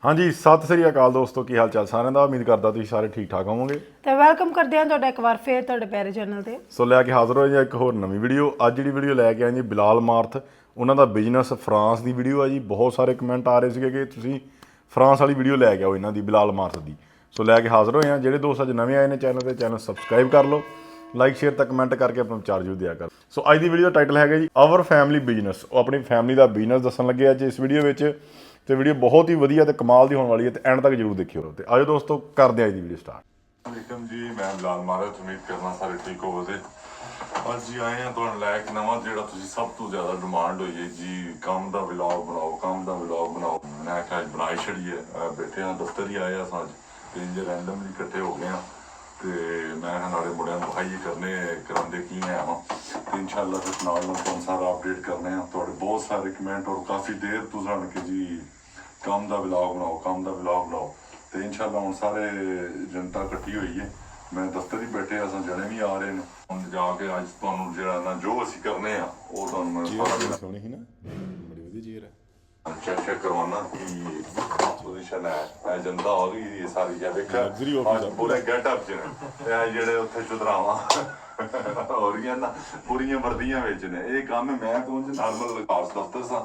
ਹਾਂਜੀ ਸਤਿ ਸ੍ਰੀ ਅਕਾਲ ਦੋਸਤੋ, ਕੀ ਹਾਲ ਚਾਲ ਸਾਰਿਆਂ ਦਾ। ਉਮੀਦ ਕਰਦਾ ਤੁਸੀਂ ਸਾਰੇ ਠੀਕ ਠਾਕ ਹੋਵੋਗੇ ਤੇ ਵੈਲਕਮ ਕਰਦੇ ਹਾਂ ਤੁਹਾਡਾ ਇੱਕ ਵਾਰ ਫੇਰ ਤੁਹਾਡੇ ਪਿਆਰੇ ਚੈਨਲ ਤੇ। ਸੋ ਲੈ ਕੇ ਹਾਜ਼ਰ ਹੋਏ ਜੀ ਇੱਕ ਹੋਰ ਨਵੀਂ ਵੀਡੀਓ। ਅੱਜ ਜਿਹੜੀ ਵੀਡੀਓ ਲੈ ਕੇ ਆਏ ਜੀ ਬਿਲਾਲ ਮਾਰਥ, ਉਹਨਾਂ ਦਾ ਬਿਜ਼ਨਸ ਫਰਾਂਸ ਦੀ ਵੀਡੀਓ ਆ ਜੀ। ਬਹੁਤ ਸਾਰੇ ਕਮੈਂਟ ਆ ਰਹੇ ਸੀਗੇ ਕਿ ਤੁਸੀਂ ਫਰਾਂਸ ਵਾਲੀ ਵੀਡੀਓ ਲੈ ਕੇ ਆਓ ਇਹਨਾਂ ਦੀ, ਬਿਲਾਲ ਮਾਰਥ ਦੀ। ਸੋ ਲੈ ਕੇ ਹਾਜ਼ਰ ਹੋਏ ਆ। ਜਿਹੜੇ ਦੋਸਤ ਅੱਜ ਨਵੇਂ ਆਏ ਨੇ ਚੈਨਲ ਤੇ, ਚੈਨਲ ਸਬਸਕ੍ਰਾਈਬ ਕਰ ਲਓ, ਲਾਈਕ ਸ਼ੇਅਰ ਤਾਂ ਕਮੈਂਟ ਕਰਕੇ ਆਪਣਾ ਵਿਚਾਰ ਜ਼ਰੂਰ ਦਿਆ ਕਰ। ਸੋ ਅੱਜ ਦੀ ਵੀਡੀਓ ਦਾ ਟਾਈਟਲ ਹੈਗਾ ਜੀ ਆਵਰ ਫੈਮਿਲੀ ਬਿਜ਼ਨਸ। ਉਹ ਆਪਣੀ ਫੈਮਿਲੀ ਦਾ ਬਿਜ਼ਨਸ ਦੱਸਣ ਲੱਗੇ ਅੱਜ ਇਸ ਵੀਡੀਓ ਵਿੱਚ। ਤੇ ਵੀਡੀਓ ਬਹੁਤ ਹੀ ਵਧੀਆ ਤੇ ਕਮਾਲ ਦੀ ਹੋਣ ਵਾਲੀ ਹੈ, ਤੇ ਐਂਡ ਤੱਕ ਜਰੂਰ ਦੇਖਿਓ। ਤੇ ਆਜੋ ਦੋਸਤੋ ਕਰਦੇ ਆ ਜੀ ਵੀਡੀਓ ਸਟਾਰਟ। ਵਾਲੇਕਮ ਜੀ, ਮੈਂ ਬਿਲਾਲ ਮਾਰਥ। ਉਮੀਦ ਕਰਨਾ ਸਾਰੇ ਠੀਕ ਹੋਵੋਗੇ। ਅੱਜ ਜੀ ਆਏ ਆ ਤੁਹਾਨੂੰ ਲੈ ਕੇ ਨਵਾਂ, ਜਿਹੜਾ ਤੁਸੀਂ ਸਭ ਤੋਂ ਜ਼ਿਆਦਾ ਡਿਮਾਂਡ ਹੋਈ ਹੈ ਜੀ, ਕੰਮ ਦਾ ਵਲੌਗ ਬਣਾਓ, ਕੰਮ ਦਾ ਵਲੌਗ ਬਣਾਓ। ਮੈਂ ਕਿਹਾ ਅੱਜ ਬਣਾਈ ਛੜੀਏ। ਬੈਠੇ ਆ ਦਫ਼ਤਰ ਹੀ ਆਏ ਆ ਅੱਜ, ਤੇ ਇੰਜ ਰੈਂਡਮਲੀ ਇਕੱਠੇ ਹੋ ਗਏ ਆ। ਤੇ ਮੈਂ ਨਾਲੇ ਮੁੰਡਿਆਂ ਨੂੰ ਵਿਖਾਈਏ ਕਰਨੇ ਕਰਾਉਂਦੇ ਕੀ ਹੈ ਵਾ, ਤੇ ਇਨਸ਼ਾਅੱਲਾ ਫਿਰ ਨਾਲ ਨੂੰ ਤੁਹਾਨੂੰ ਸਾਰਾ ਅਪਡੇਟ ਕਰਨੇ ਆ। ਤੁਹਾਡੇ ਬਹੁਤ ਸਾਰੇ ਕਮੈਂਟ ਔਰ ਕਾਫੀ ਦੇਰ ਤੋਂ ਜਾਣ ਕੇ ਜੀ ਕੰਮ ਦਾ ਵਲੌਗ ਬਣਾਓ, ਕੰਮ ਦਾ ਵਲੌਗ ਬਣਾਓ। ਤੇ ਇਨਸ਼ਾਅੱਲਾ ਹੁਣ ਸਾਰੇ ਜਨਤਾ ਇਕੱਠੀ ਹੋਈ ਹੈ। ਮੈਂ ਦਫ਼ਤਰ ਹੀ ਬੈਠੇ ਆ, ਜਣੇ ਵੀ ਆ ਰਹੇ ਨੇ। ਹੁਣ ਜਾ ਕੇ ਅੱਜ ਤੁਹਾਨੂੰ ਜਿਹੜਾ ਨਾ ਜੋ ਅਸੀਂ ਕਰਨੇ ਆ ਉਹ ਤੁਹਾਨੂੰ ਮੈਂ ਸਾਰਾ ਸੋਹਣੀ ਸੀ ਨਾ, ਬੜੀ ਵਧੀਆ ਚੀਜ਼ ਹੈ। ਚੈੱਕ ਕਰਵਾਉਣਾ ਕਿ ਪੋਜੀਸ਼ਨ ਹੈ। ਇਹ ਜਨਤਾ ਹੋ ਗਈ ਇਹ ਸਾਰੀ ਜਾ ਵੇਖਿਆ ਅੱਜ ਪੂਰੇ ਗੈਟਅਪ ਚ ਨੇ। ਇਹ ਜਿਹੜੇ ਉੱਥੇ ਚੁਦਰਾਵਾਂ ਹੋ ਰਹੀਆਂ ਨਾ, ਪੂਰੀਆਂ ਵਰਦੀਆਂ ਵਿੱਚ ਨੇ। ਇਹ ਕੰਮ ਮੈਂ ਤੋਂ ਨਾਰਮਲ ਖਾਸ ਦਫ਼ਤਰ ਸਾਂ।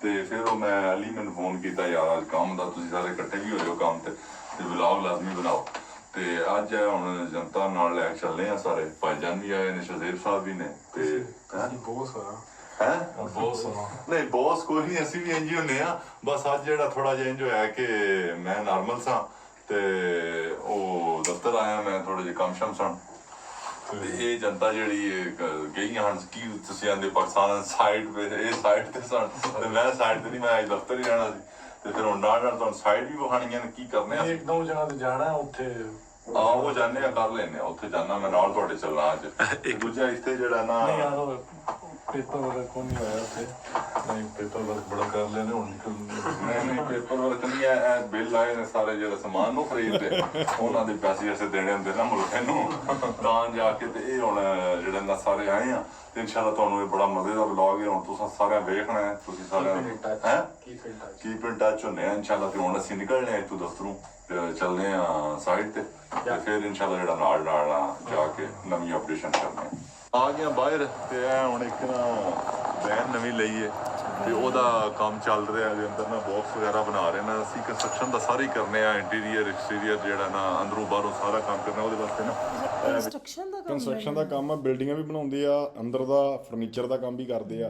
ਤੇ ਫਿਰ ਉਹ ਮੈਂ ਅਲੀ ਮੈਨੂੰ ਫੋਨ ਕੀਤਾ, ਯਾਰ ਅੱਜ ਕੰਮ ਦਾ ਤੁਸੀਂ ਸਾਰੇ ਇਕੱਠੇ ਵੀ ਹੋ ਜਾਓ ਕੰਮ ਤੇ ਵਲੌਗ ਲਾਜ਼ਮੀ ਬਣਾਓ। ਤੇ ਅੱਜ ਹੁਣ ਜਨਤਾ ਨਾਲ ਲੈ ਕੇ ਚੱਲੇ ਆ ਸਾਰੇ। ਭਾਈਜਾਨ ਵੀ ਆਏ ਨੇ, ਸ਼ਜ਼ੇਬ ਸਾਹਿਬ ਵੀ ਨੇ। ਤੇ ਬਹੁਤ ਸਾਰਾ ਹੈ ਬਹੁਤ ਸੋਹਣਾ। ਨਹੀਂ ਬੌਸ ਕੋਈ ਨਹੀਂ, ਅਸੀਂ ਵੀ ਇੰਜ ਹੀ ਹੁੰਦੇ ਆ। ਬਸ ਅੱਜ ਜਿਹੜਾ ਥੋੜਾ ਜਿਹਾ ਇੰਜ ਹੋਇਆ ਕਿ ਮੈਂ ਨਾਰਮਲ ਸਾਂ ਤੇ ਉਹ ਦਫ਼ਤਰ ਆਇਆ, ਮੈਂ ਥੋੜੇ ਜਿਹੇ ਕੰਮ ਸ਼ਮ ਸਨ। ਤੇ ਇਹ ਜਨਤਾ ਜਿਹੜੀ ਗਈਆਂ ਹਨ ਕੀ ਤੁਸੀਂ ਆਂਦੇ ਪਾਕਿਸਤਾਨ ਸਾਈਡ ਤੇ, ਇਹ ਸਾਈਡ ਤੇ ਸਨ ਤੇ ਮੈਂ ਸਾਈਡ ਤੇ ਨਹੀਂ, ਮੈਂ ਅੱਜ ਦਫ਼ਤਰ ਹੀ ਰਹਿਣਾ ਸੀ। ਤੇ ਫਿਰ ਹੁਣ ਨਾਲ ਨਾਲ ਤੁਹਾਨੂੰ ਸਾਈਡ ਵੀ ਵਿਖਾਣੀਆਂ ਨੇ ਕੀ ਕਰਨੇ ਆ। ਇੱਕ ਦੋ ਜਗ੍ਹਾ ਤੇ ਜਾਣਾ ਉੱਥੇ। ਉਹ ਜਾਂਦੇ ਆ, ਕਰ ਲੈਨੇ ਆ, ਉੱਥੇ ਜਾਣਾ ਮੈਂ ਨਾਲ ਤੁਹਾਡੇ ਚੱਲਣਾ ਅੱਜ। ਇੱਕ ਦੂਜਾ ਇੱਥੇ ਜਿਹੜਾ ਨਾ ਨਹੀਂ ਯਾਰ ਪੇਪਰ ਵਰਕ ਕੋਈ ਨਹੀਂ ਹੋਇਆ ਉੱਥੇ। ਨਹੀਂ ਪੇਪਰ ਵਰਕ ਬੜਾ ਕਰ ਲੈਣੇ ਹੁਣ ਨਿਕਲ। ਨਹੀਂ ਪੇਪਰ ਵਰਕ ਨਹੀਂ ਹੈ। ਇਹ ਬਿੱਲ ਆਏ ਨੇ ਸਾਰੇ ਜਿਹੜੇ ਸਮਾਨ ਨੂੰ ਖਰੀਦਦੇ, ਉਹਨਾਂ ਦੇ ਪੈਸੇ ਅਸੀਂ ਦੇਣੇ ਹੁੰਦੇ ਨਾ ਮੁਲਕ ਨੂੰ, ਤਾਂ ਜਾ ਕੇ। ਤੇ ਇਹ ਹੁਣ ਜਿਹੜੇ ਨਾ ਸਾਰੇ ਆਏ ਆ, ਤੇ ਇਨਸ਼ਾਅੱਲਾ ਤੁਹਾਨੂੰ ਇਹ ਬੜਾ ਮਜ਼ੇ ਦਾ ਵਲੌਗ ਹੈ। ਹੁਣ ਤੁਸੀਂ ਸਾਰਿਆਂ ਵੇਖਣਾ ਹੈ, ਤੁਸੀਂ ਸਾਰਿਆਂ ਹੈ ਕੀਪ ਇਨ ਟੱਚ ਹੁੰਦੇ ਆ ਇਨਸ਼ਾਅੱਲਾ। ਤੇ ਹੁਣ ਅਸੀਂ ਨਿਕਲਣੇ ਆ ਇੱਥੋਂ ਦਫ਼ਤਰੋਂ, ਚੱਲਦੇ ਆ ਸਾਈਡ ਤੇ। ਤੇ ਫਿਰ ਇਨਸ਼ਾਅੱਲਾ ਜਿਹੜਾ ਨਾਲ ਨਾਲ ਜਾ ਕੇ ਨਵੀਂ ਅਪਡੇਸ਼ਨ ਕਰਨੇ ਆ ਗਿਆ ਬਾਹਰ। ਤੇ ਇਹ ਹੁਣ ਇੱਕ ਨਾ ਵੈਨ ਨਵੀਂ ਲਈ ਹੈ, ਤੇ ਉਹਦਾ ਕੰਮ ਚੱਲ ਰਿਹਾ ਦੇ ਅੰਦਰ ਨਾ ਬਾਕਸ ਵਗੈਰਾ ਬਣਾ ਰਹੇ ਨੇ। ਅਸੀਂ ਕੰਸਟਰਕਸ਼ਨ ਦਾ ਸਾਰਾ ਹੀ ਕਰਨੇ ਆ, ਇੰਟੀਰੀਅਰ ਐਕਸਟੀਰੀਅਰ ਜਿਹੜਾ ਨਾ ਅੰਦਰੋਂ ਬਾਹਰੋਂ ਸਾਰਾ ਕੰਮ ਕਰਨਾ। ਉਹਦੇ ਵਾਸਤੇ ਨਾ ਕੰਸਟਰਕਸ਼ਨ ਦਾ ਕੰਮ ਆ, ਬਿਲਡਿੰਗਾਂ ਵੀ ਬਣਾਉਂਦੇ ਆ, ਅੰਦਰ ਦਾ ਫਰਨੀਚਰ ਦਾ ਕੰਮ ਵੀ ਕਰਦੇ ਆ।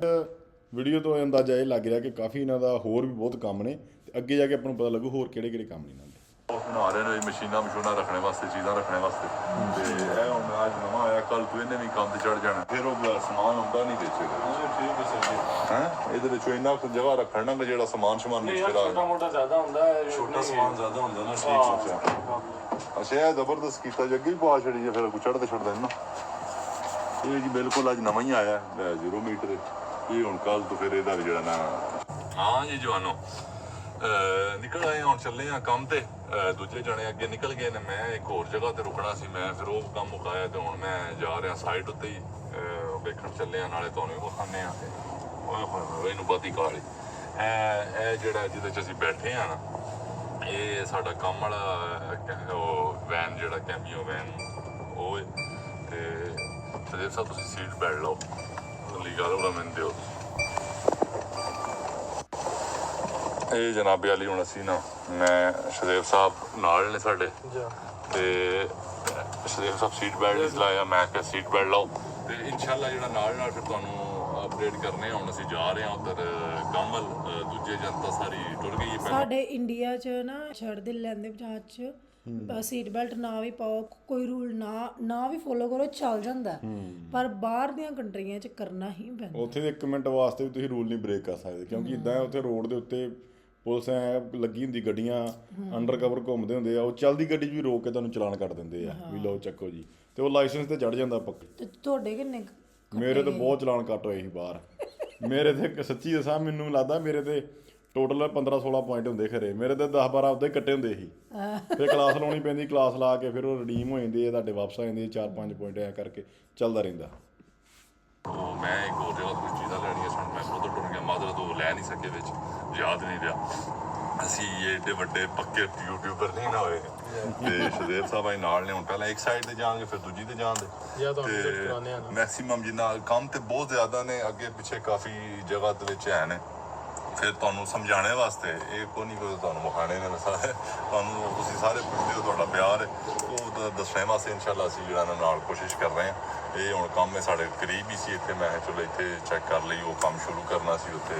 ਵੀਡੀਓ ਤੋਂ ਅੰਦਾਜ਼ਾ ਇਹ ਲੱਗ ਰਿਹਾ ਕਿ ਕਾਫੀ ਇਹਨਾਂ ਦਾ ਹੋਰ ਵੀ ਬਹੁਤ ਕੰਮ ਨੇ, ਤੇ ਅੱਗੇ ਜਾ ਕੇ ਆਪਾਂ ਨੂੰ ਪਤਾ ਲੱਗੂ ਹੋਰ ਕਿਹੜੇ ਕਿਹੜੇ ਕੰਮ ਨੇ ਇਹਨਾਂ ਦੇ। ਬਣਾ ਰਹੇ ਨੇ ਮਸ਼ੀਨਾਂ ਰੱਖਣੇ ਵਾਸਤੇ, ਚੀਜ਼ਾਂ ਰੱਖਣੇ ਵਾਸਤੇ। ਤੇ ਇਹ ਹੁਣ ਅੱਜ ਨਵਾਂ ਆਇਆ, ਕੱਲ ਤੋਂ ਇਹਨੇ ਵੀ ਕੰਮ ਤੇ ਚੜ ਜਾਣਾ। ਫਿਰ ਉਹ ਸਮਾਨ ਹੁੰਦਾ ਨਹੀਂ ਵਿੱਚ ਹੈ। ਇਹਦੇ ਵਿੱਚ ਇੰਨਾ ਕੁ ਜਗ੍ਹਾ ਰੱਖਣ ਨਾ ਜਿਹੜਾ ਸਮਾਨ ਛੋਟਾ ਮੋਟਾ ਜ਼ਿਆਦਾ ਹੁੰਦਾ ਹੈ, ਛੋਟਾ ਸਮਾਨ ਜ਼ਿਆਦਾ ਹੁੰਦਾ ਨਾ। ਅੱਛਾ ਇਹ ਜ਼ਬਰਦਸਤ ਕੀਤਾ ਜੀ, ਅੱਗੇ ਵੀ ਪਾ ਛੜੀ ਜੇ ਫਿਰ ਚੜ੍ਹਦੇ ਛੱਡਦੇ ਨਾ। ਇਹ ਜੀ ਬਿਲਕੁਲ ਅੱਜ ਨਵਾਂ ਹੀ ਆਇਆ 0 ਮੀਟਰ। ਇਹ ਹੁਣ ਕੱਲ ਤੋਂ ਫਿਰ ਇਹਦਾ ਵੀ ਜਿਹੜਾ ਨਾ। ਹਾਂ ਜੀ ਜਵਾਨੋ, ਨਿਕਲ ਆਏ ਹੁਣ, ਚੱਲੇ ਆ ਕੰਮ ਤੇ। ਦੂਜੇ ਜਣੇ ਅੱਗੇ ਨਿਕਲ ਗਏ ਨੇ, ਮੈਂ ਇੱਕ ਹੋਰ ਜਗ੍ਹਾ ਤੇ ਰੁਕਣਾ ਸੀ। ਮੈਂ ਫਿਰ ਉਹ ਕੰਮ ਮੁਕਾਇਆ ਤੇ ਹੁਣ ਮੈਂ ਜਾ ਰਿਹਾ ਸਾਈਡ ਉੱਤੇ ਹੀ ਵੇਖਣ ਚੱਲੇ ਆ। ਨਾਲੇ ਤੁਹਾਨੂੰ ਵੀ ਵਿਖਾਉਂਦੇ ਆ। ਇਹਨੂੰ ਬਾਤੀ ਕਾਲੀ ਇਹ ਜਿਹੜਾ ਜਿਹਦੇ 'ਚ ਅਸੀਂ ਬੈਠੇ ਆ ਨਾ, ਇਹ ਸਾਡਾ ਕੰਮ ਵਾਲਾ ਉਹ ਵੈਨ, ਜਿਹੜਾ ਕੈਮੀਓ ਵੈਨ ਉਹ। ਤੇ ਸ਼ਜ਼ੇਬ ਸਾਹਿਬ ਤੁਸੀਂ ਸੀਟ ਬੈਠ ਲਓ, ਅਗਲੀ ਗੱਲ ਉਹਦਾ ਮੈਨੂੰ ਦਿਓ। ਇਹ ਜਨਾਬੇ ਵਾਲੀ ਹੁਣ ਅਸੀਂ ਨਾ, ਮੈਂ ਸ਼ਜ਼ੇਬ ਸਾਹਿਬ ਨਾਲ ਨੇ ਸਾਡੇ, ਤੇ ਸ਼ਜ਼ੇਬ ਸਾਹਿਬ ਸੀਟ ਬੈਲਟ ਨਹੀਂ ਲਾਇਆ। ਮੈਂ ਕਿਹਾ ਸੀਟ ਬੈਲਟ ਲਾਓ। ਤੇ ਇਨਸ਼ਾਅੱਲਾ ਜਿਹੜਾ ਨਾਲ ਨਾਲ ਫਿਰ ਤੁਹਾਨੂੰ ਅਪਡੇਟ ਕਰਨੇ ਆ। ਹੁਣ ਅਸੀਂ ਜਾ ਰਹੇ ਹਾਂ ਉੱਧਰ ਗੰਮਲ, ਦੂਜੇ ਜਨਤਾ ਸਾਰੀ ਟੁਰ ਗਈ ਹੈ ਪਹਿਲਾਂ। ਸਾਡੇ ਇੰਡੀਆ 'ਚ ਨਾ ਛੱਡ ਲੈਂਦੇ ਬਜਾਜ 'ਚ ਸੀਟ ਬੈਲਟ ਨਾ ਵੀ ਪਾਓ, ਕੋਈ ਰੂਲ ਨਾ ਵੀ ਫੋਲੋ ਕਰੋ, ਚੱਲ ਜਾਂਦਾ। ਪਰ ਬਾਹਰ ਦੀਆਂ ਕੰਟਰੀਆਂ 'ਚ ਕਰਨਾ ਹੀ ਪੈਂਦਾ। ਉੱਥੇ ਦੇ 1 ਮਿੰਟ ਵਾਸਤੇ ਵੀ ਤੁਸੀਂ ਰੂਲ ਨਹੀਂ ਬ੍ਰੇਕ ਕਰ ਸਕਦੇ, ਕਿਉਂਕਿ ਇੱਦਾਂ ਉੱਥੇ ਰੋਡ ਦੇ ਉੱਤੇ ਪੁਲਿਸ ਐ ਲੱਗੀ ਹੁੰਦੀ, ਗੱਡੀਆਂ ਅੰਡਰ ਕਵਰ ਘੁੰਮਦੇ ਹੁੰਦੇ ਆ। ਉਹ ਚੱਲਦੀ ਗੱਡੀ 'ਚ ਵੀ ਰੋਕ ਕੇ ਤੁਹਾਨੂੰ ਚਲਾਨ ਕੱਟ ਦਿੰਦੇ ਆ ਵੀ ਲਓ ਚੱਕੋ ਜੀ। ਤੇ ਉਹ ਲਾਇਸੈਂਸ ਤੇ ਚੜ ਜਾਂਦਾ ਪੱਕੇ। ਤੇ ਤੁਹਾਡੇ ਕਿੰਨੇ ਮੇਰੇ ਤੇ ਬਹੁਤ ਚਲਾਨ ਕੱਟ ਹੋਏ ਸੀ ਬਾਹਰ। ਮੇਰੇ ਤੇ ਸੱਚੀ ਦੱਸਾਂ, ਮੈਨੂੰ ਲੱਗਦਾ ਮੇਰੇ ਤੇ ਟੋਟਲ 15-16 ਪੁਆਇੰਟ ਹੁੰਦੇ ਖਰੇ। ਮੇਰੇ ਤੇ 10-12 ਉੱਦਾਂ ਹੀ ਕੱਟੇ ਹੁੰਦੇ ਸੀ। ਫਿਰ ਕਲਾਸ ਲਾਉਣੀ ਪੈਂਦੀ, ਕਲਾਸ ਲਾ ਕੇ ਫਿਰ ਉਹ ਰਿਡੀਮ ਹੋ ਜਾਂਦੇ ਆ, ਤੁਹਾਡੇ ਵਾਪਸ ਆ ਜਾਂਦੇ 4-5 ਪੁਆਇੰਟ ਐ ਕਰਕੇ ਚੱਲਦਾ ਰਹਿੰਦਾ। ਉਹ ਮੈਂ ਇੱਕ ਹੋਰ ਜਗ੍ਹਾ ਤੋਂ ਚੀਜ਼ਾਂ ਲੈਣੀਆਂ ਸਨ, ਮੈਂ ਉਧਰ ਟੁਰ ਗਿਆ। ਮਾਦਰ ਤੋਂ ਲੈ ਨਹੀਂ ਸਕੇ, ਵਿੱਚ ਯਾਦ ਨਹੀਂ ਰਿਹਾ। ਅਸੀਂ ਏਡੇ ਵੱਡੇ ਪੱਕੇ ਯੂਟਿਊਬਰ ਨਹੀਂ ਨਾ ਹੋਏ ਤੇ ਸ਼ਦੇਵ ਸਾਹਿਬ ਆਈ ਨਾਲ ਨੇ ਹੁਣ ਪਹਿਲਾਂ ਇੱਕ ਸਾਈਡ ਤੇ ਜਾਣਗੇ ਫਿਰ ਦੂਜੀ ਤੇ ਜਾਣਗੇ ਤੇ ਮੈਕਸਿਮਮ ਜਿੰਨਾ ਕੰਮ ਤੇ ਬਹੁਤ ਜ਼ਿਆਦਾ ਨੇ ਅੱਗੇ ਪਿੱਛੇ ਕਾਫੀ ਜਗ੍ਹਾ ਦੇ ਵਿੱਚ ਹੈ ਨੇ ਫਿਰ ਤੁਹਾਨੂੰ ਸਮਝਾਉਣੇ ਵਾਸਤੇ ਇਹ ਕੋਈ ਨਹੀਂ ਕੋਈ ਤੁਹਾਨੂੰ ਵਿਖਾਣੇ ਨੇ ਸਾਰੇ ਤੁਹਾਨੂੰ ਤੁਸੀਂ ਸਾਰੇ ਪੁੱਛਦੇ ਹੋ ਤੁਹਾਡਾ ਪਿਆਰ ਹੈ ਉਹ ਦੱਸਣ ਵਾਸਤੇ ਇਨਸ਼ਾਅੱਲਾ ਅਸੀਂ ਜਿਹੜਾ ਨਾਲ ਕੋਸ਼ਿਸ਼ ਕਰ ਰਹੇ ਹਾਂ ਇਹ ਹੁਣ ਕੰਮ ਹੈ ਸਾਡੇ ਕਰੀਬ ਹੀ ਸੀ ਇੱਥੇ ਮੈਂ ਚਲੋ ਇੱਥੇ ਚੈੱਕ ਕਰ ਲਈ ਉਹ ਕੰਮ ਸ਼ੁਰੂ ਕਰਨਾ ਸੀ ਉੱਥੇ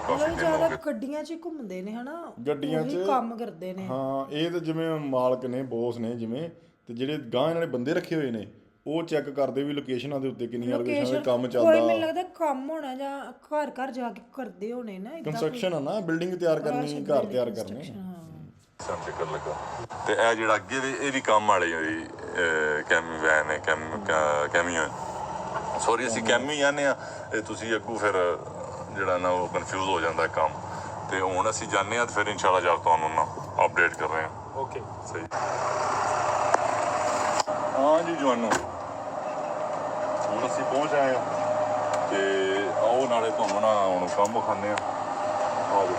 ਕਾਫੀ ਦਿਨ ਹੋ ਜ਼ਿਆਦਾ ਗਏ ਗੱਡੀਆਂ 'ਚ ਘੁੰਮਦੇ ਨੇ ਹਨਾ ਗੱਡੀਆਂ 'ਚ ਕੰਮ ਕਰਦੇ ਨੇ ਹਾਂ ਇਹ ਤਾਂ ਜਿਵੇਂ ਮਾਲਕ ਨੇ ਬੋਸ ਨੇ ਜਿਵੇਂ ਤੇ ਜਿਹੜੇ ਗਾਂ ਇਹਨਾਂ ਨੇ ਬੰਦੇ ਰੱਖੇ ਹੋਏ ਨੇ ਉਹ ਚੈੱਕ ਕਰਦੇ ਵੀ ਲੋਕੇਸ਼ਨਾਂ ਦੇ ਉੱਤੇ ਕਿੰਨੀਆਂ ਲੋਕੇਸ਼ਨਾਂ ਤੇ ਕੰਮ ਕੋਈ ਚੱਲਦਾ ਮੈਨੂੰ ਲੱਗਦਾ ਕੰਮ ਹੋਣਾ ਜਾਂ ਘਰ ਘਰ ਜਾ ਕੇ ਕਰਦੇ ਹੋਣੇ ਨਾ ਇਦਾਂ ਕੰਸਟਰਕਸ਼ਨ ਆ ਨਾ ਬਿਲਡਿੰਗ ਤਿਆਰ ਕਰਨੀ ਘਰ ਤਿਆਰ ਕਰਨੇ ਸਾਨੂੰ ਚੱਕਰ ਲੱਗਾ ਤੇ ਇਹ ਜਿਹੜਾ ਅੱਗੇ ਵੀ ਇਹ ਵੀ ਕੰਮ ਵਾਲੀ ਹੋਈ ਕੈਮੀ ਵੈਨ ਹੈ ਕੈਮੀਓ ਸੌਰੀ ਅਸੀਂ ਕੈਮੀ ਆਨੇ ਆ ਇਹ ਤੁਸੀਂ ਅੱਗੂ ਫਿਰ ਜਿਹੜਾ ਨਾ ਉਹ ਕਨਫਿਊਜ਼ ਹੋ ਜਾਂਦਾ ਕੰਮ ਤੇ ਹੁਣ ਅਸੀਂ ਜਾਣੇ ਆ ਤੇ ਫਿਰ ਇਨਸ਼ਾਅੱਲਾ ਜਾ ਕੇ ਤੁਹਾਨੂੰ ਨਾ ਅਪਡੇਟ ਕਰ ਰਹੇ ਹਾਂ ਓਕੇ ਸਹੀ ਹਾਂ ਜੀ ਜਵਾਨੋ ਹੁਣ ਅਸੀਂ ਪਹੁੰਚ ਆਏ ਆ ਤੇ ਆਓ ਨਾਲੇ ਤੁਹਾਨੂੰ ਨਾ ਹੁਣ ਕੰਮ ਵਿਖਾਉਂਦੇ ਆ ਆ ਜਾਓ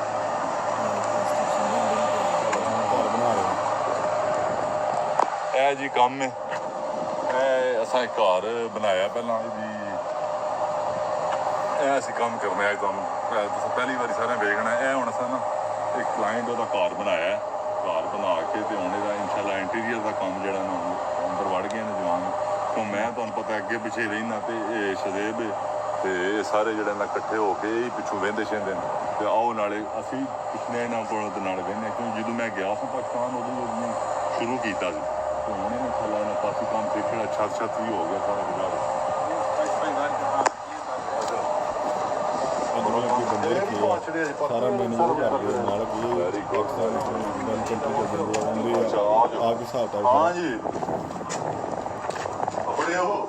ਘਰ ਬਣਾ ਰਹੇ ਇਹ ਜੀ ਕੰਮ ਹੈ ਇਹ ਅਸਾਂ ਇੱਕ ਘਰ ਬਣਾਇਆ ਪਹਿਲਾਂ ਵੀ ਇਹ ਅਸੀਂ ਕੰਮ ਕਰਨਾ ਹੈ ਤੁਹਾਨੂੰ ਤੁਸੀਂ ਪਹਿਲੀ ਵਾਰੀ ਸਾਰਿਆਂ ਵੇਖਣਾ ਇਹ ਹੁਣ ਅਸਾਂ ਨਾ ਇੱਕ ਕਲਾਇੰਟ ਉਹਦਾ ਘਰ ਬਣਾਇਆ ਘਰ ਬਣਾ ਕੇ ਤੇ ਹੁਣ ਇਹਦਾ ਇਨਸ਼ਾਅੱਲਾ ਇੰਟੀਰੀਅਰ ਦਾ ਕੰਮ ਜਿਹੜਾ ਨਾ ਅੰਦਰ ਵੜ ਗਏ ਨੇ ਜਵਾਨ ਤੋਂ ਮੈਂ ਤੁਹਾਨੂੰ ਪਤਾ ਅੱਗੇ ਪਿੱਛੇ ਰਹਿਣਾ ਤੇ ਇਹ ਸ਼ਦੇਬ ਤੇ ਇਹ ਸਾਰੇ ਜਿਹੜੇ ਨਾਲ ਇਕੱਠੇ ਹੋ ਕੇ ਹੀ ਪਿੱਛੋਂ ਵਹਿੰਦੇ ਛਿੰਦੇ ਨੇ ਤੇ ਆਓ ਨਾਲੇ ਅਸੀਂ ਪਿਛਲੇ ਇਹਨਾਂ ਕੋਲ ਤੇ ਨਾਲ ਵਹਿੰਦੇ ਕਿਉਂਕਿ ਜਦੋਂ ਮੈਂ ਗਿਆ ਸੀ ਪਾਕਿਸਤਾਨ ਉਦੋਂ ਉਹਨੇ ਸ਼ੁਰੂ ਕੀਤਾ ਸੀ ਤੇ ਹੁਣ ਇਹਨੇ ਖਲਾ ਨਾ ਕਾਫੀ ਕੰਮ ਸਿੱਖਿਆ ਛੱਤ ਵੀ ਹੋ ਗਿਆ ਸਾਰਾ ਗੁਜ਼ਾਰਾ ਬੰਦੇ ਰੱਖੇ ਸਾਰਾ ਮੈਨੇਜਰ ਕਰਦੇ ਨਾਲ ਕਿ ਪਾਕਿਸਤਾਨ ਕੰਟਰੀ ਤੋਂ ਬੰਦੇ ਆਉਂਦੇ ਆ ਕੇ ਹਿਸਾਬ ਤਾਂ ਹਾਂ ਜੀ ਆਪਣੇ ਉਹ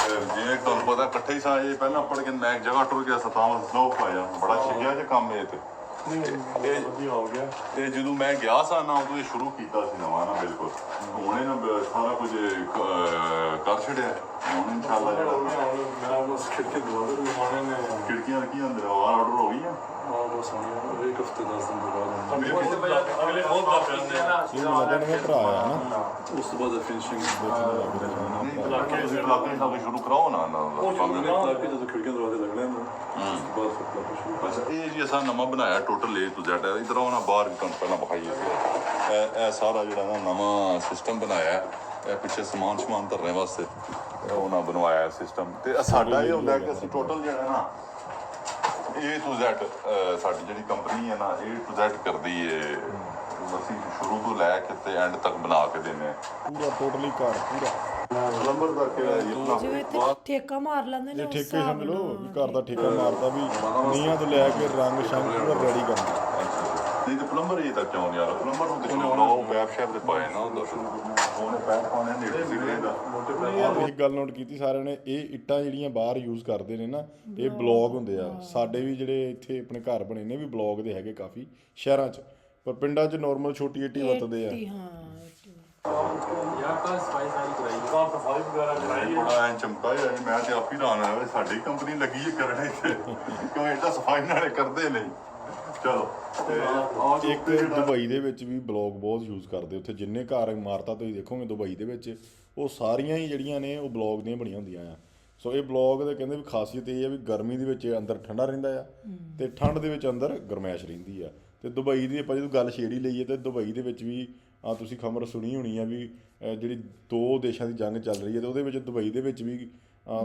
ਜਿਵੇਂ ਤੁਹਾਨੂੰ ਪਤਾ ਇਕੱਠੇ ਹੀ ਸਾਂ ਇਹ ਪਹਿਲਾਂ ਪੜ ਕੇ ਮੈਂ ਇੱਕ ਜਗ੍ਹਾ ਟੁਰ ਗਿਆ ਸਤਾਵਾਂ ਸਲੋਪ ਪਾਇਆ ਬੜਾ ਛਿਗਿਆ ਜੇ ਕੰਮ ਇਹ ਤੇ ਵਧੀਆ ਹੋ ਗਿਆ ਤੇ ਜਦੋਂ ਮੈਂ ਗਿਆ ਸਾਂ ਨਾ ਉਦੋਂ ਇਹ ਸ਼ੁਰੂ ਕੀਤਾ ਸੀ ਨਵਾਂ ਨਾ ਬਿਲਕੁਲ ਹੁਣ ਇਹ ਨਾ ਸਾਰਾ ਕੁਝ ਕਰ ਛੜਿਆ ਹੁਣ ਇਨਸ਼ਾਅੱਲਾ ਜਿਹੜਾ ਮੇਰਾ ਬਸ ਖਿੜਕੀ ਦੁਆਰੇ ਵੀ ਹੋਣੇ ਨੇ ਖਿੜਕੀਆਂ ਰੱਖੀਆਂ ਅੰਦਰ ਆਰਡਰ ਹੋ ਗਈਆਂ ਬਸ ਹੋਣੀ ਇੱਕ ਹਫਤੇ 10 ਦਿਨ ਤੋਂ ਬਾਅਦ ਅਗਲੇ ਬਹੁਤ ਬਾਤ ਕਰਨੇ ਇਹ ਮਾਡਰਨ ਦਾ ਭਰਾ ਆ ਨਾ ਉਸ ਤੋਂ ਬਾਅਦ ਫਿਨਿਸ਼ਿੰਗ ਇਲਾਕੇ ਸ਼ੁਰੂ ਕਰਾਓ ਨਾ ਇਲਾਕੇ ਜਦੋਂ ਖਿੜਕੀਆਂ ਦਰਵਾਜ਼ੇ ਲੱਗਣੇ ਨੇ ਉਸ ਤੋਂ ਬਾਅਦ ਫਿਰ ਪਲਾਟਾ ਸ਼ੁਰੂ ਬਸ ਇਹ ਜੀ ਅਸਾਂ ਨਵਾਂ ਬਣਾਇਆ ਟੋਟਲ A to Z ਇਧਰ ਆਉਣਾ ਬਾਹਰ ਵੀ ਤੁਹਾਨੂੰ ਪਹਿਲਾਂ ਵਿਖਾਈਏ ਇਹ ਸਾਰਾ ਜਿਹੜਾ ਨਾ ਨਵਾਂ ਸਿਸਟਮ ਬਣਾਇਆ ਇਹ ਪਿੱਛੇ ਸਮਾਨ ਧਰਨੇ ਵਾਸਤੇ ਉਹਨਾਂ ਬਣਵਾਇਆ ਸਿਸਟਮ ਤੇ ਸਾਡਾ ਇਹ ਹੁੰਦਾ ਕਿ ਅਸੀਂ ਟੋਟਲ ਜਿਹੜਾ ਨਾ A to Z ਸਾਡੀ ਜਿਹੜੀ ਕੰਪਨੀ ਹੈ ਨਾ A to Z ਕਰਦੀ ਏ ਅਸੀਂ ਸ਼ੁਰੂ ਤੋਂ ਲੈ ਕੇ ਤੇ ਐਂਡ ਤੱਕ ਬਣਾ ਕੇ ਦਿੰਦੇ ਹਾਂ ਪੂਰਾ ਟੋਟਲੀ ਘਰ ਪੂਰਾ ਪਲੰਬਰ ਦਾ ਕਿਹੜਾ ਜਿਵੇਂ ਇੱਥੇ ਠੇਕਾ ਮਾਰ ਲੈਂਦੇ ਨੇ ਇਹ ਉਸ ਠੇਕੇ ਹਿਸਾਬ ਸਮਝ ਲਓ ਨਾਲ। ਵੀ ਘਰ ਦਾ ਠੇਕਾ ਮਾਰਦਾ ਵੀ ਨੀਆਂ ਤੋਂ ਲੈ ਕੇ ਰੰਗ ਸ਼ੰਗ ਪੂਰਾ ਰੈਡੀ ਕਰਨਾ ਨਹੀਂ ਤੇ ਪਲੰਬਰ ਇਹ ਤਾਂ ਕਿਉਂ ਨਹੀਂ ਆ ਰਿਹਾ ਪਲੰਬਰ ਨੂੰ ਤੇ ਸ਼ੁਰੂ ਉਹ ਵੈਬ ਸ਼ੈਪ ਦੇ ਪਾਏ ਨਾ ਉਹਨੇ ਪੈਰ ਪਾਉਣੇ ਨੇ ਸਿਗਰੇ ਦਾ ਆਹ ਇੱਕ ਗੱਲ ਨੋਟ ਕੀਤੀ ਸਾਰਿਆਂ ਨੇ ਇਹ ਇੱਟਾਂ ਜਿਹੜੀਆਂ ਬਾਹਰ ਯੂਜ਼ ਕਰਦੇ ਨੇ ਨਾ ਇਹ ਬਲੌਗ ਹੁੰਦੇ ਆ ਸਾਡੇ ਵੀ ਜਿਹੜੇ ਇੱਥੇ ਆਪਣੇ ਘਰ ਬਣੇ ਨੇ ਵੀ ਬਲੌਗ ਦੇ ਹੈਗੇ ਕਾਫੀ ਸ਼ਹਿਰਾਂ 'ਚ ਪਰ ਪਿੰਡਾਂ 'ਚ ਨਾਰਮਲ ਛੋਟੀ ਇੱਟੀ ਵਰਤਦੇ ਆ ਯਾਰ ਤਾਂ ਸਫਾਈ ਸਾਰੀ ਕਰਾਈ ਤਾਂ ਸਫਾਈ ਵਗੈਰਾ ਕਰਾਈ ਬੜਾ ਐਂ ਚਮਕਾਇਆ ਮੈਂ ਤੇ ਆਪ ਹੀ ਰਾਨ ਆਇਆ ਸਾਡੀ ਕੰਪਨੀ ਲੱਗੀ ਹੈ ਕਰਨੇ ਤੇ ਕਿਉਂ ਐਡਾ ਸਫਾਈ ਨਾਲੇ ਕਰਦੇ ਨਹੀਂ ਚਲੋ ਤੇ ਇੱਕ ਦੁਬਈ ਦੇ ਵਿੱਚ ਵੀ ਬਲੌਗ ਬਹੁਤ ਯੂਜ਼ ਕਰਦੇ ਉੱਥੇ ਜਿੰਨੇ ਘਰ ਇਮਾਰਤਾਂ ਤੁਸੀਂ ਦੇਖੋਗੇ ਦੁਬਈ ਦੇ ਵਿੱਚ ਉਹ ਸਾਰੀਆਂ ਹੀ ਜਿਹੜੀਆਂ ਨੇ ਉਹ ਬਲੌਗ ਦੀਆਂ ਬਣੀਆਂ ਹੁੰਦੀਆਂ ਆ ਸੋ ਇਹ ਬਲੌਗ ਦੇ ਕਹਿੰਦੇ ਵੀ ਖਾਸੀਅਤ ਇਹ ਆ ਵੀ ਗਰਮੀ ਦੇ ਵਿੱਚ ਅੰਦਰ ਠੰਡਾ ਰਹਿੰਦਾ ਆ ਤੇ ਠੰਡ ਦੇ ਵਿੱਚ ਅੰਦਰ ਗਰਮੈਸ਼ ਰਹਿੰਦੀ ਆ ਤੇ ਦੁਬਈ ਦੀ ਆਪਾਂ ਜਦੋਂ ਗੱਲ ਛੇੜੀ ਲਈਏ ਤੇ ਦੁਬਈ ਦੇ ਵਿੱਚ ਵੀ ਤੁਸੀਂ ਖਬਰ ਸੁਣੀ ਹੋਣੀ ਆ ਵੀ ਜਿਹੜੀ ਦੋ ਦੇਸ਼ਾਂ ਦੀ ਜੰਗ ਚੱਲ ਰਹੀ ਹੈ ਤੇ ਉਹਦੇ ਵਿੱਚ ਦੁਬਈ ਦੇ ਵਿੱਚ ਵੀ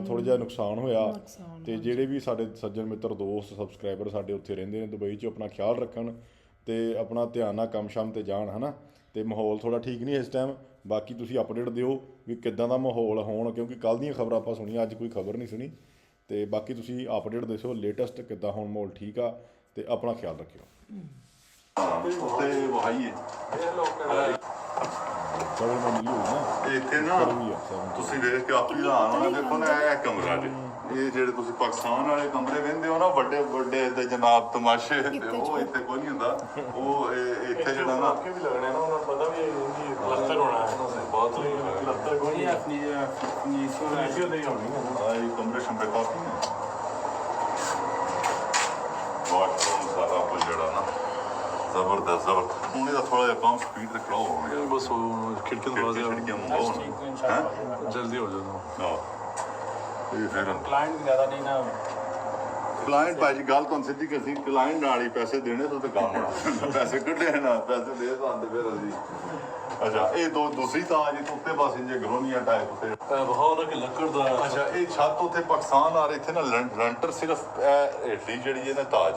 ਥੋੜਾ ਜਿਹਾ ਨੁਕਸਾਨ ਹੋਇਆ ਤੇ ਜਿਹੜੇ ਵੀ ਸਾਡੇ ਸੱਜਣ ਮਿੱਤਰ ਦੋਸਤ ਸਬਸਕ੍ਰਾਈਬਰ ਸਾਡੇ ਉੱਥੇ ਰਹਿੰਦੇ ਨੇ ਦੁਬਈ 'ਚ ਆਪਣਾ ਖਿਆਲ ਰੱਖਣ ਤੇ ਆਪਣਾ ਧਿਆਨ ਨਾਲ ਕੰਮ ਸ਼ਾਮ ਤੇ ਜਾਣ ਹਨਾ ਤੇ ਮਾਹੌਲ ਥੋੜਾ ਠੀਕ ਨਹੀਂ ਇਸ ਟਾਈਮ ਬਾਕੀ ਤੁਸੀਂ ਅਪਡੇਟ ਦਿਓ ਵੀ ਕਿੱਦਾਂ ਦਾ ਮਾਹੌਲ ਹੋਣ ਕਿਉਂਕਿ ਕੱਲ੍ਹ ਦੀਆਂ ਖਬਰਾਂ ਆਪਾਂ ਸੁਣੀਆਂ ਅੱਜ ਕੋਈ ਖਬਰ ਨਹੀਂ ਸੁਣੀ ਤੇ ਬਾਕੀ ਤੁਸੀਂ ਅਪਡੇਟ ਦੱਸੋ ਲੇਟੈਸਟ ਕਿੱਦਾਂ ਹੁਣ ਮਾਹੌਲ ਠੀਕ ਆ ਤੇ ਆਪਣਾ ਖਿਆਲ ਰੱਖਿਓ ਤੇ ਵਹਾਈਏ ਡਬਲ ਮੰਜ਼ਲੀ ਹੋਈ ਨਾ ਇੱਥੇ ਨਾ ਵੀ ਆ ਤੁਸੀਂ ਵੇਖ ਕੇ ਆਪਣੀ ਹੈਰਾਨ ਹੋਣਾ ਦੇਖੋ ਨਾ ਇਹ ਕਮਰਾ ਜੀ ਇਹ ਜਿਹੜੇ ਤੁਸੀਂ ਪਾਕਿਸਤਾਨ ਵਾਲੇ ਕਮਰੇ ਵੇਖਦੇ ਹੋ ਨਾ ਵੱਡੇ ਵੱਡੇ ਤੇ ਜਨਾਬ ਤਮਾਸ਼ੇ ਤੇ ਉਹ ਇੱਥੇ ਕੋਈ ਨਹੀਂ ਹੁੰਦਾ ਉਹ ਇੱਥੇ ਜਿਹੜਾ ਨਾ ਵੀ ਲੱਗਣੇ ਨਾ ਉਹਨਾਂ ਨੂੰ ਪਤਾ ਵੀ ਇਹਦੀ ਪਲਸਟਰ ਹੋਣਾ ਹੈ ਬਹੁਤ ਪਲਸਟਰ ਕੋਈ ਨਹੀਂ ਆਪਣੀ ਫਿਨਿਸ਼ਿੰਗ ਨਹੀਂ ਹੋਣੀ ਹੈ ਇਹ ਕਮਰੇ ਸ਼ੰਬੇ ਕਾਫੀ ਨੇ ਵਾਸ਼ਰੂਮ ਸਾਰਾ ਕੁਝ ਜਿਹੜਾ ਨਾ ਜ਼ਬਰਦਸਤ ਹੁਣ ਇਹਦਾ ਥੋੜਾ ਜਿਹਾ ਕੰਮ ਸਪੀਡ ਤੇ ਕਰਾਓ ਹੋ ਗਿਆ ਬਸ ਉਹ ਖਿੜਕੀਆਂ ਦਰਵਾਜ਼ੇ ਖਿੜਕੀਆਂ ਮੰਗਾਓ ਜਲਦੀ ਹੋ ਜਾਣਾ ਇਹ ਫਿਰ क्लाइंट भी ज़्यादा नहीं ना ਕਲਾਇੰਟ ਭਾਜੀ ਗੱਲ ਤੁਹਾਨੂੰ ਸਿੱਧੀ ਕਰਦੀ ਕਲਾਇੰਟ ਨਾਲ ਹੀ ਪੈਸੇ ਦੇਣੇ ਤੋਂ ਤੇ ਕੰਮ ਹੋਣਾ ਪੈਸੇ ਕੱਢੇ ਨਾ ਪੈਸੇ ਦੇ ਤੁਹਾਨੂੰ ਫਿਰ ਅਸੀਂ ਅੱਛਾ ਇਹ ਦੂਸਰੀ ਤਾਜ ਇਹ ਉੱਤੇ ਪਾਸੇ ਜੇ ਗਰੋਨੀਆ ਟਾਈਪ ਉੱਤੇ ਵਹਾਉ ਨਾ ਕਿ ਲੱਕੜ ਦਾ ਅੱਛਾ ਇਹ ਛੱਤ ਉੱਥੇ ਪਾਕਿਸਤਾਨ ਆ ਰਹੇ ਇੱਥੇ ਨਾ ਲੈਂਟਰ ਸਿਰਫ ਇਹ ਹੇਠਲੀ ਜਿਹੜੀ ਹੈ ਨਾ ਤਾਜ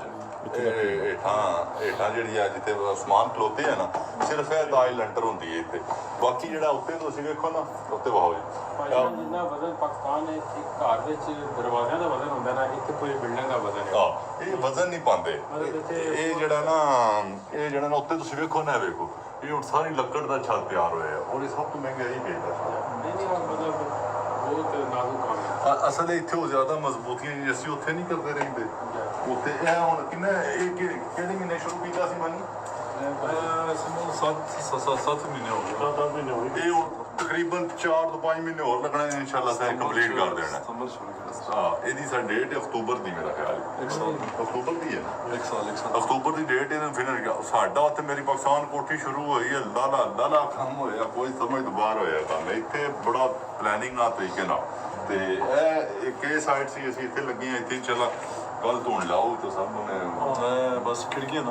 ਹੇਠਾਂ ਜਿਹੜੀ ਆ ਜਿੱਥੇ ਸਮਾਨ ਖਲੋਤੇ ਆ ਨਾ ਸਿਰਫ ਇਹ ਤਾਜ ਲੈਂਟਰ ਹੁੰਦੀ ਹੈ ਇੱਥੇ ਬਾਕੀ ਜਿਹੜਾ ਉੱਤੇ ਤੁਸੀਂ ਵੇਖੋ ਨਾ ਉੱਤੇ ਵਾਹੋ ਜੀ जितना वजन पाकिस्तान है एक घर ਵਿੱਚ ਦਰਵਾਜ਼ਿਆਂ ਦਾ ਵਜ਼ਨ ਹੁੰਦਾ ਨਾ ਇੱਥੇ ਪੂਰੀ ਬਿਲਡਿੰਗ ਦਾ ਵਜ਼ਨ ਹੈ ਇਹ ਵਜ਼ਨ ਨਹੀਂ ਪਾਉਂਦੇ ਇਹ ਜਿਹੜਾ ਨਾ ਉੱਤੇ ਤੁਸੀਂ ਵੇਖੋ ਨਾ ਵੇਖੋ ਇਹ ਹੁਣ ਸਾਰੀ ਲੱਕੜ ਦਾ ਛੱਤ ਤਿਆਰ ਹੋਇਆ ਔਰ ਇਹ ਸਭ ਤੋਂ ਮਹਿੰਗਾ ਇਹ ਵੇਚਦਾ नहीं मतलब बहुत नाजुक काम है ਅਸਲ ਇੱਥੇ ਉਹ ਜ਼ਿਆਦਾ ਮਜ਼ਬੂਤੀਆਂ ਜੀ ਅਸੀਂ ਉੱਥੇ ਨਹੀਂ ਕਰਦੇ ਰਹਿੰਦੇ ਉੱਥੇ ਇਹ ਹੁਣ ਕਿੰਨਾ ਇਹ ਕਿਹੜੇ ਮਹੀਨੇ ਸ਼ੁਰੂ ਕੀਤਾ ਸੀ ਮਾਨੀ ਸਮਝ 7 ਮਹੀਨੇ ਹੋ ਗਏ 7 ਮਹੀਨੇ ਹੋ ਗਏ ਇਹ ਹੁਣ ਤਕਰੀਬਨ 4 ਤੋਂ 5 ਮਹੀਨੇ ਹੋਰ ਲੱਗਣੇ ਨੇ ਇਨਸ਼ਾਅੱਲਾ ਸੇ ਕੰਪਲੀਟ ਕਰ ਦੇਣਾ ਸਮਝ ਸ਼ੁਰੂ ਕੀਤਾ ਹਾਂ ਇਹਦੀ ਸਾ ਡੇਟ ਅਕਤੂਬਰ ਦੀ ਮੇਰਾ ਖਿਆਲ ਹੈ ਇੱਕ ਸਾਲ ਅਕਤੂਬਰ ਦੀ ਹੈ ਇੱਕ ਸਾਲ ਅਕਤੂਬਰ ਦੀ ਡੇਟ ਇਹਨੂੰ ਫਿਨਿਸ਼ ਗਿਆ ਸਾਡਾ ਉੱਥੇ ਮੇਰੀ ਪਾਕਿਸਤਾਨ ਕੋਠੀ ਸ਼ੁਰੂ ਹੋਈ ਹੈ ਲਾਲਾ ਕੰਮ ਹੋਇਆ ਕੋਈ ਸਮਝ ਤੋਂ ਬਾਹਰ ਹੋਇਆ ਕੰਮ ਇੱਥੇ ਬੜਾ ਪਲੈਨਿੰਗ ਨਾਲ ਤਰੀਕੇ ਨਾਲ ਤੇ ਇਹ ਇੱਕ ਇਹ ਸਾਈਡ ਸੀ ਅਸੀਂ ਇੱਥੇ ਲੱਗੇ ਹਾਂ ਇੱਥੇ ਚਲਾ ਕੱਲ ਧੋਣ ਲਾਓ ਤਾਂ ਸਭ ਨੂੰ ਬਸ ਖਿੜਕੀਆਂ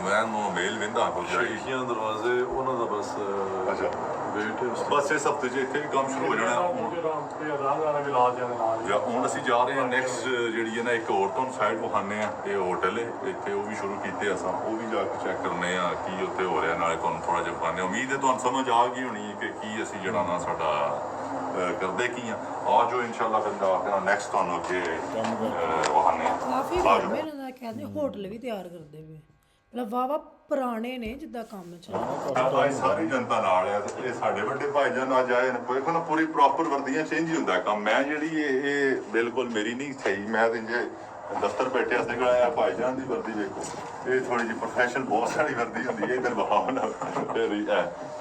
ਮੈਂ ਨੂੰ ਮੇਲ ਵਿੰਦਾ ਕੋਲ ਜਾਈ ਖਿੜਕੀਆਂ ਦਰਵਾਜ਼ੇ ਉਹਨਾਂ ਦਾ ਬਸ ਅੱਛਾ ਵੇਟ ਬਸ ਇਸ ਹਫਤੇ 'ਚ ਇੱਥੇ ਵੀ ਕੰਮ ਸ਼ੁਰੂ ਹੋ ਜਾਣਾ ਜਾਂ ਹੁਣ ਅਸੀਂ ਜਾ ਰਹੇ ਹਾਂ ਨੈਕਸਟ ਜਿਹੜੀ ਹੈ ਨਾ ਇੱਕ ਹੋਰ ਤੁਹਾਨੂੰ ਸਾਈਡ ਵਿਖਾਉਂਦੇ ਆ ਇਹ ਹੋਟਲ ਹੈ ਇੱਥੇ ਉਹ ਵੀ ਸ਼ੁਰੂ ਕੀਤੇ ਅਸਾਂ ਉਹ ਵੀ ਜਾ ਕੇ ਚੈੱਕ ਕਰਨੇ ਆ ਕੀ ਉੱਥੇ ਹੋ ਰਿਹਾ ਨਾਲੇ ਤੁਹਾਨੂੰ ਥੋੜਾ ਜਿਹਾ ਵਿਖਾਉਂਦੇ ਉਮੀਦ ਹੈ ਤੁਹਾਨੂੰ ਸਮਝ ਆ ਗਈ ਹੋਣੀ ਕਿ ਕੀ ਅਸੀਂ ਜਿਹੜਾ ਨਾ ਸਾਡਾ ਕਰਦੇ ਕੀ ਆ ਜੋ ਇਨਸ਼ਾਅੱਲਾ ਫਿਰ ਜਾ ਕੇ ਨੈਕਸਟ ਤੁਹਾਨੂੰ ਅੱਗੇ ਵਿਖਾਉਂਦੇ ਆ ਕਾਫੀ ਕੰਮ ਇਹਨਾਂ ਦਾ ਕਹਿੰਦੇ ਹੋਟਲ ਵੀ ਤਿਆਰ ਕਰਦੇ ਵੇ ਮਤਲਬ ਵਾਵਾ ਪੁਰਾਣੇ ਨੇ ਜਿੱਦਾਂ ਕੰਮ ਚੱਲਦਾ ਅੱਜ ਸਾਰੀ ਜਨਤਾ ਨਾਲ ਆ ਤੇ ਇਹ ਸਾਡੇ ਵੱਡੇ ਭਾਈਜਾਨ ਅੱਜ ਆਏ ਨੇ ਵੇਖੋ ਨਾ ਪੂਰੀ ਪ੍ਰੋਪਰ ਵਰਦੀਆਂ ਚੇਂਜ ਹੀ ਹੁੰਦਾ ਕੰਮ ਮੈਂ ਜਿਹੜੀ ਇਹ ਬਿਲਕੁਲ ਮੇਰੀ ਨਹੀਂ ਸਹੀ ਮੈਂ ਤੇ ਜੇ ਦਫ਼ਤਰ ਬੈਠਿਆ ਸੀਗਾ ਆ ਭਾਈਜਾਨ ਦੀ ਵਰਦੀ ਵੇਖੋ ਇਹ ਥੋੜੀ ਜਿਹੀ ਪ੍ਰੋਫੈਸ਼ਨਲ ਬਹੁਤ ਸਾਰੀ ਵਰਦੀ ਹੁੰਦੀ ਹੈ ਇਧਰ ਬਹਾਉ ਨਾ ਫਿਰ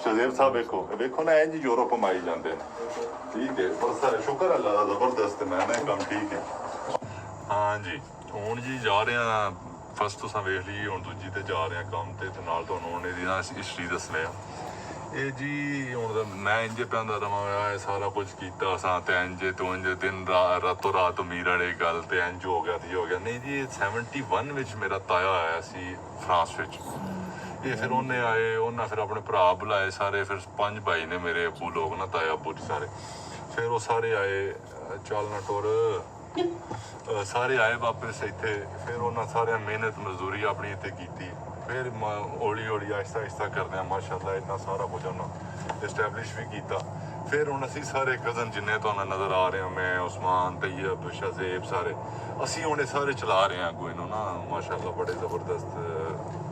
ਸ਼ਜ਼ੇਬ ਸਾਹਿਬ ਵੇਖੋ ਨਾ ਇੰਜ ਯੂਰਪ ਮਾਈ ਜਾਂਦੇ ਨੇ ਠੀਕ ਹੈ ਪਰ ਸ਼ੁਕਰ ਅੱਲਾ ਦਾ ਜ਼ਬਰਦਸਤ ਮੈਂ ਨਾ ਕੰਮ ਠੀਕ ਹੈ ਹਾਂਜੀ ਹੁਣ ਜੀ ਜਾ ਰਹੇ ਆ ਫਸਟ ਤੁਸੀਂ ਵੇਖ ਲਈ ਹੁਣ ਦੂਜੀ ਤੇ ਜਾ ਰਹੇ ਆ ਕੰਮ ਤੇ ਨਾਲ ਤੁਹਾਨੂੰ ਹੁਣ ਇਹਦੀ ਹਿਸਟਰੀ ਦੱਸਣੇ ਆ ਇਹ ਜੀ ਹੁਣ ਮੈਂ ਇੰਜੇ ਪੈਂਦਾ ਰਵਾਂ ਇਹ ਸਾਰਾ ਕੁਝ ਕੀਤਾ ਸਾਂ ਤੇ ਇੰਜੇ ਤੋਂ ਇੰਜੇ ਦਿਨ ਰਾਤੋਂ ਰਾਤ ਅਮੀਰ ਵਾਲੀ ਗੱਲ ਤੇ ਇੰਜ ਹੋ ਗਿਆ ਤੇ ਹੋ ਗਿਆ ਨਹੀਂ ਜੀ 71 ਵਿੱਚ ਮੇਰਾ ਤਾਇਆ ਆਇਆ ਸੀ ਫਰਾਂਸ ਵਿੱਚ ਇਹ ਫਿਰ ਉਹਨੇ ਆਏ ਉਹਨਾਂ ਫਿਰ ਆਪਣੇ ਭਰਾ ਬੁਲਾਏ ਸਾਰੇ ਫਿਰ 5 ਭਾਈ ਨੇ ਮੇਰੇ ਅੱਬੂ ਲੋਕ ਨਾ ਤਾਇਆ ਅੱਬੂ ਜੀ ਸਾਰੇ ਫਿਰ ਉਹ ਸਾਰੇ ਆਏ ਚੱਲ ਨਾ ਟੁਰ ਸਾਰੇ ਆਏ ਵਾਪਸ ਇੱਥੇ ਫਿਰ ਉਹਨਾਂ ਸਾਰਿਆਂ ਮਿਹਨਤ ਮਜ਼ਦੂਰੀ ਆਪਣੀ ਇੱਥੇ ਕੀਤੀ ਫਿਰ ਹੌਲੀ ਹੌਲੀ ਆਹਿਸਤਾ ਆਹਿਸਤਾ ਕਰਦੇ ਆ ਮਾਸ਼ਾਅੱਲਾ ਇੰਨਾ ਸਾਰਾ ਕੁਝ ਉਹਨਾਂ ਐਸਟੈਬਲਿਸ਼ ਵੀ ਕੀਤਾ ਫਿਰ ਹੁਣ ਅਸੀਂ ਸਾਰੇ ਕਜ਼ਨ ਜਿੰਨੇ ਤੁਹਾਨੂੰ ਨਜ਼ਰ ਆ ਰਹੇ ਹਾਂ ਮੈਂ ਉਸਮਾਨ ਤੈਯਬ ਸ਼ਜ਼ੇਬ ਸਾਰੇ ਅਸੀਂ ਹੁਣ ਇਹ ਸਾਰੇ ਚਲਾ ਰਹੇ ਹਾਂ ਅੱਗੋਂ ਇਹਨੂੰ ਨਾ ਮਾਸ਼ਾਅੱਲਾ ਬੜੇ ਜ਼ਬਰਦਸਤ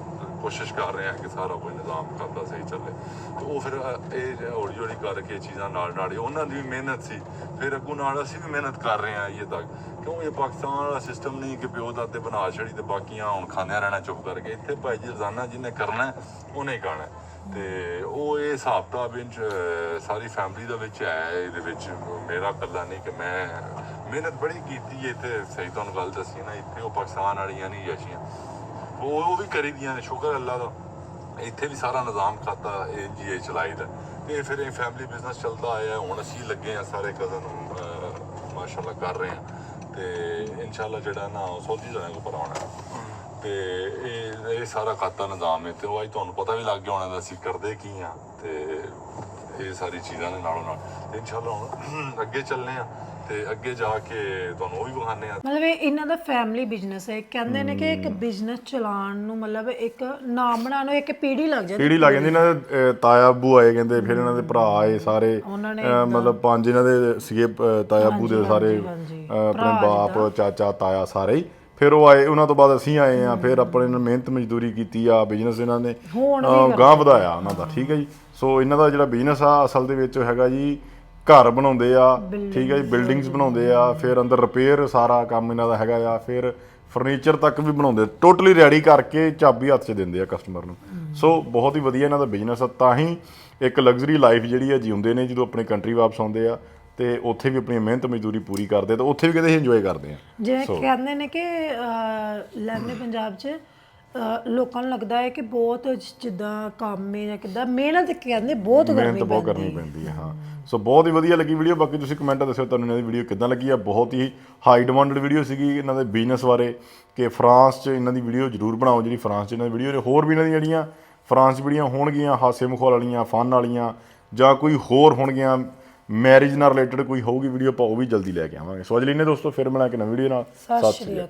ਕੋਸ਼ਿਸ਼ ਕਰ ਰਹੇ ਹਾਂ ਕਿ ਸਾਰਾ ਕੋਈ ਨਿਜ਼ਾਮ ਕਰਦਾ ਸਹੀ ਚੱਲੇ ਤੇ ਉਹ ਫਿਰ ਇਹ ਹੌਲੀ ਹੌਲੀ ਕਰਕੇ ਚੀਜ਼ਾਂ ਨਾਲ ਨਾਲ ਉਹਨਾਂ ਦੀ ਵੀ ਮਿਹਨਤ ਸੀ ਫਿਰ ਅੱਗੋਂ ਨਾਲ ਅਸੀਂ ਵੀ ਮਿਹਨਤ ਕਰ ਰਹੇ ਹਾਂ ਇਹ ਤੱਕ ਕਿਉਂ ਇਹ ਪਾਕਿਸਤਾਨ ਵਾਲਾ ਸਿਸਟਮ ਨਹੀਂ ਕਿ ਪਿਓ ਦਾਦੇ ਬਣਾ ਛੜੀ ਤੇ ਬਾਕੀਆਂ ਹੁਣ ਖਾਂਦਿਆਂ ਰਹਿਣਾ ਚੁੱਪ ਕਰਕੇ ਇੱਥੇ ਭਾਈ ਜੀ ਰੋਜ਼ਾਨਾ ਜਿਹਨੇ ਕਰਨਾ ਉਹਨੇ ਖਾਣਾ ਤੇ ਉਹ ਇਹ ਹਿਸਾਬ ਕਿਤਾਬ ਵਿੱਚ ਸਾਰੀ ਫੈਮਿਲੀ ਦਾ ਵਿੱਚ ਹੈ ਇਹਦੇ ਵਿੱਚ ਮੇਰਾ ਇਕੱਲਾ ਨਹੀਂ ਕਿ ਮੈਂ ਮਿਹਨਤ ਬੜੀ ਕੀਤੀ ਹੈ ਇੱਥੇ ਸਹੀ ਤੁਹਾਨੂੰ ਗੱਲ ਦੱਸੀ ਨਾ ਇੱਥੇ ਉਹ ਪਾਕਿਸਤਾਨ ਵਾਲੀਆਂ ਨਹੀਂ ਜੈਸੀਆਂ ਉਹ ਵੀ ਕਰੀ ਦੀਆਂ ਨੇ ਸ਼ੁਕਰ ਅੱਲਾ ਦਾ ਇੱਥੇ ਵੀ ਸਾਰਾ ਨਿਜ਼ਾਮ ਖਾਤਾ ਇਹ ਜੀ ਚਲਾਈਦਾ ਤੇ ਫਿਰ ਇਹ ਫੈਮਿਲੀ ਬਿਜ਼ਨਸ ਚੱਲਦਾ ਆਇਆ ਹੁਣ ਅਸੀਂ ਲੱਗੇ ਆ ਸਾਰੇ ਕਜ਼ਨ ਮਾਸ਼ਾਅੱਲਾ ਕਰ ਰਹੇ ਹਾਂ ਤੇ ਇਨਸ਼ਾਅੱਲਾ ਜਿਹੜਾ ਨਾ ਸੌਦੀ ਜਾਣੇ ਉੱਪਰ ਆਉਣਾ ਤੇ ਇਹ ਸਾਰਾ ਖਾਤਾ ਨਿਜ਼ਾਮ ਹੈ ਤੇ ਉਹ ਅੱਜ ਤੁਹਾਨੂੰ ਪਤਾ ਵੀ ਲੱਗ ਗਿਆ ਹੋਣਾ ਅਸੀਂ ਕਰਦੇ ਕੀ ਆ ਤੇ ਇਹ ਸਾਰੀ ਚੀਜ਼ਾਂ ਦੇ ਨਾਲੋਂ ਨਾਲ ਇਨਸ਼ਾਅੱਲਾ ਹੁਣ ਅੱਗੇ ਚੱਲਨੇ ਆ ਤੇ ਅੱਗੇ ਜਾ ਕੇ ਤੁਹਾਨੂੰ ਉਹ ਵੀ ਵਿਖਾਣੇ ਆ ਮਤਲਬ ਇਹ ਇਹਨਾਂ ਦਾ ਫੈਮਿਲੀ ਬਿਜ਼ਨਸ ਹੈ ਕਹਿੰਦੇ ਨੇ ਕਿ ਇੱਕ ਬਿਜ਼ਨਸ ਚਲਾਉਣ ਨੂੰ ਮਤਲਬ ਇੱਕ ਨਾਮ ਬਣਾਉਣ ਨੂੰ ਇੱਕ ਪੀੜ੍ਹੀ ਲੱਗ ਜਾਂਦੀ ਪੀੜ੍ਹੀ ਲੱਗ ਜਾਂਦੀ ਇਹਨਾਂ ਦੇ ਤਾਇਆ ਅੱਬੂ ਆਏ ਕਹਿੰਦੇ ਫਿਰ ਇਹਨਾਂ ਦੇ ਭਰਾ ਆਏ ਸਾਰੇ ਮਤਲਬ 5 ਇਹਨਾਂ ਦੇ ਸੀਗੇ ਤਾਇਆ ਅੱਬੂ ਦੇ ਸਾਰੇ ਆਪਣੇ ਬਾਪ ਚਾਚਾ ਤਾਇਆ ਸਾਰੇ ਹੀ ਫਿਰ ਉਹ ਆਏ ਉਹਨਾਂ ਤੋਂ ਬਾਅਦ ਅਸੀਂ ਆਏ ਆ ਫਿਰ ਆਪਣੇ ਨੇ ਮਿਹਨਤ ਮਜ਼ਦੂਰੀ ਕੀਤੀ ਆ ਬਿਜ਼ਨਸ ਇਹਨਾਂ ਨੇ ਗਾਂਹ ਵਧਾਇਆ ਉਹਨਾਂ ਦਾ ਠੀਕ ਹੈ ਜੀ ਸੋ ਇਹਨਾਂ ਦਾ ਜਿਹੜਾ ਬਿਜ਼ਨਸ ਆ ਅਸਲ ਦੇ ਵਿੱਚ ਹੈਗਾ ਜੀ ਘਰ ਬਣਾਉਂਦੇ ਆ ਠੀਕ ਹੈ ਜੀ ਬਿਲਡਿੰਗਸ ਬਣਾਉਂਦੇ ਆ ਫਿਰ ਅੰਦਰ ਰਿਪੇਅਰ ਸਾਰਾ ਕੰਮ ਇਹਨਾਂ ਦਾ ਹੈਗਾ ਆ ਫਿਰ ਫਰਨੀਚਰ ਤੱਕ ਵੀ ਬਣਾਉਂਦੇ ਟੋਟਲੀ ਰੈਡੀ ਕਰਕੇ ਚਾਬੀ ਹੱਥ 'ਚ ਦਿੰਦੇ ਆ ਕਸਟਮਰ ਨੂੰ ਸੋ ਬਹੁਤ ਹੀ ਵਧੀਆ ਇਹਨਾਂ ਦਾ ਬਿਜ਼ਨਸ ਆ ਤਾਂ ਹੀ ਇੱਕ ਲਗਜ਼ਰੀ ਲਾਈਫ ਜਿਹੜੀ ਆ ਜਿਉਂਦੇ ਨੇ ਜਦੋਂ ਆਪਣੀ ਕੰਟਰੀ ਵਾਪਸ ਆਉਂਦੇ ਆ ਤੇ ਉੱਥੇ ਵੀ ਆਪਣੀ ਮਿਹਨਤ ਮਜ਼ਦੂਰੀ ਪੂਰੀ ਕਰਦੇ ਤਾਂ ਉੱਥੇ ਵੀ ਕਿਤੇ ਇੰਜੋਏ ਕਰਦੇ ਆ ਜਿਵੇਂ ਕਹਿੰਦੇ ਨੇ ਕਿ ਲਹਿੰਦੇ ਪੰਜਾਬ 'ਚ ਲੋਕਾਂ ਨੂੰ ਲੱਗਦਾ ਹੈ ਕਿ ਬਹੁਤ ਜਿੱਦਾਂ ਕੰਮ ਹੈ ਜਾਂ ਕਿੱਦਾਂ, ਮਿਹਨਤ ਕਹਿੰਦੇ ਬਹੁਤ ਮਿਹਨਤ ਕਰਨੀ ਬਹੁਤ ਕਰਨੀ ਪੈਂਦੀ ਹੈ। ਹਾਂ, ਸੋ ਬਹੁਤ ਹੀ ਵਧੀਆ ਲੱਗੀ ਵੀਡੀਓ। ਬਾਕੀ ਤੁਸੀਂ ਕਮੈਂਟ ਦੱਸਿਓ ਤੁਹਾਨੂੰ ਇਹਨਾਂ ਦੀ ਵੀਡੀਓ ਕਿੱਦਾਂ ਲੱਗੀ ਆ। ਬਹੁਤ ਹੀ ਹਾਈ ਡਿਮਾਂਡਡ ਵੀਡੀਓ ਸੀਗੀ ਇਹਨਾਂ ਦੇ ਬਿਜ਼ਨਸ ਬਾਰੇ, ਕਿ ਫਰਾਂਸ 'ਚ ਇਹਨਾਂ ਦੀ ਵੀਡੀਓ ਜ਼ਰੂਰ ਬਣਾਓ, ਜਿਹੜੀ ਫਰਾਂਸ 'ਚ ਇਹਨਾਂ ਦੀ ਵੀਡੀਓ। ਹੋਰ ਵੀ ਇਹਨਾਂ ਦੀਆਂ ਜਿਹੜੀਆਂ ਫਰਾਂਸ 'ਚ ਵੀਡੀਓ ਹੋਣਗੀਆਂ ਹਾਸੇ ਮਖੌਲ ਵਾਲੀਆਂ, ਫਨ ਵਾਲੀਆਂ, ਜਾਂ ਕੋਈ ਹੋਰ ਹੋਣਗੀਆਂ ਮੈਰਿਜ ਨਾਲ ਰਿਲੇਟਡ ਕੋਈ ਹੋਊਗੀ ਵੀਡੀਓ, ਆਪਾਂ ਉਹ ਵੀ ਜਲਦੀ ਲੈ ਕੇ ਆਵਾਂਗੇ। ਸੋ ਅੱਜ ਲਈ ਨੇ ਦੋਸਤੋ, ਫਿਰ ਮਿਲਾਂਗੇ ਨਵੀਂ ਵੀਡੀਓ ਨਾਲ। ਸਤਿ ਸ਼੍ਰੀ ਅਕਾਲ।